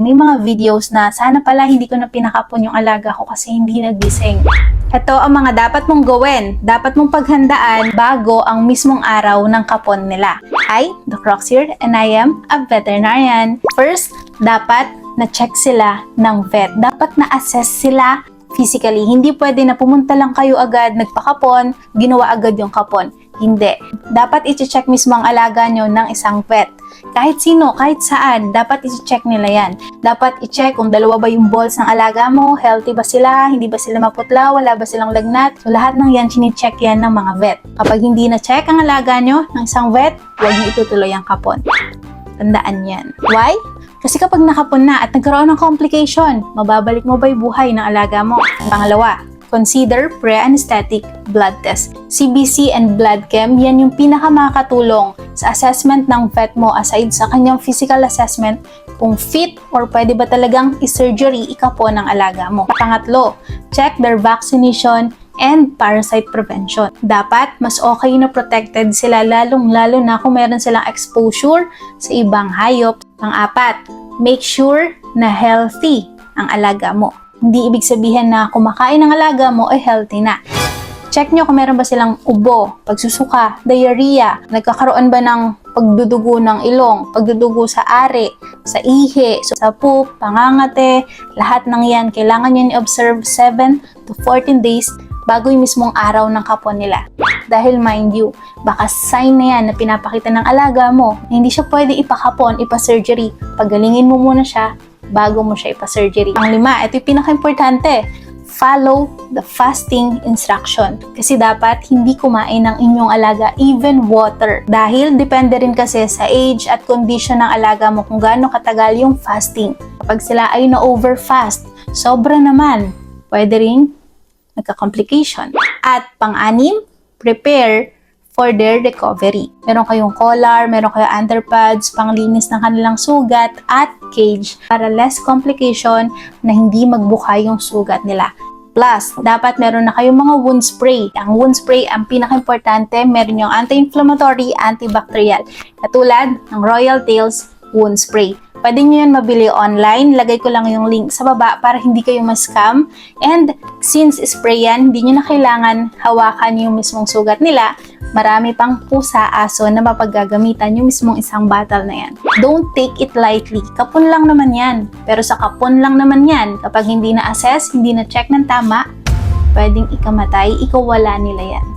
May mga videos na sana pala hindi ko na pinakapon yung alaga ko kasi hindi nagising. Ito ang mga dapat mong gawin, dapat mong paghandaan bago ang mismong araw ng kapon nila. Hi, Doc Rox here and I am a veterinarian. First, dapat na-check sila ng vet. Dapat na-assess sila physically. Hindi pwede na pumunta lang kayo agad, nagpakapon, ginawa agad yung kapon. Hindi. Dapat i-check mismo ang alaga nyo ng isang vet. Kahit sino, kahit saan, dapat i-check nila yan. Dapat i-check kung dalawa ba yung balls ng alaga mo, healthy ba sila, hindi ba sila maputla, wala ba silang lagnat. So lahat ng yan, chine-check yan ng mga vet. Kapag hindi na-check ang alaga nyo ng isang vet, huwag nyo itutuloy ang kapon. Tandaan yan. Why? Kasi kapag nakapon na at nagkaroon ng complication, mababalik mo ba yung buhay ng alaga mo? Pangalawa, consider pre-anesthetic blood test. CBC and blood chem, yan yung pinakamakatulong sa assessment ng vet mo aside sa kanyang physical assessment kung fit or pwede ba talagang i-surgery ikapon ng alaga mo. Pangatlo, check their vaccination and parasite prevention. Dapat mas okay na protected sila lalong-lalo na kung meron silang exposure sa ibang hayop. Pang-apat, make sure na healthy ang alaga mo. Hindi ibig sabihin na kumakain ng alaga mo ay healthy na. Check nyo kung meron ba silang ubo, pagsusuka, diarrhea, nagkakaroon ba ng pagdudugo ng ilong, pagdudugo sa ari, sa ihi, sa poop, pangangate, lahat ng yan, kailangan nyo i-observe 7 to 14 days bago yung mismong araw ng kapon nila. Dahil mind you, baka sign na yan na pinapakita ng alaga mo na hindi siya pwede ipakapon, ipa-surgery. Pagalingin mo muna siya bago mo siya ipa-surgery. Ang lima, ito yung pinaka-importante, follow the fasting instruction. Kasi dapat hindi kumain ng inyong alaga even water. Dahil depende rin kasi sa age at condition ng alaga mo kung gaano katagal yung fasting. Kapag sila ay na-overfast, sobra naman, pwede rin nagka-complication. At pang-anim, prepare for their recovery. Meron kayong collar, meron kayong underpads, panglinis ng kanilang sugat at cage para less complication na hindi magbuka yung sugat nila. Plus, dapat meron na kayong mga wound spray. Ang wound spray, ang pinaka-importante, meron yung anti-inflammatory, antibacterial. Katulad ng Royal Tails wound spray. Pwede nyo yan mabili online. Lagay ko lang yung link sa baba para hindi kayo ma-scam. And since spray yan, hindi nyo na kailangan hawakan yung mismong sugat nila. Marami pang pusa, aso na mapaggagamitan yung mismong isang bottle na yan. Don't take it lightly. Kapon lang naman yan. Pero sa kapon lang naman yan, kapag hindi na-assess, hindi na-check ng tama, pwedeng ikamatay, ikawala nila yan.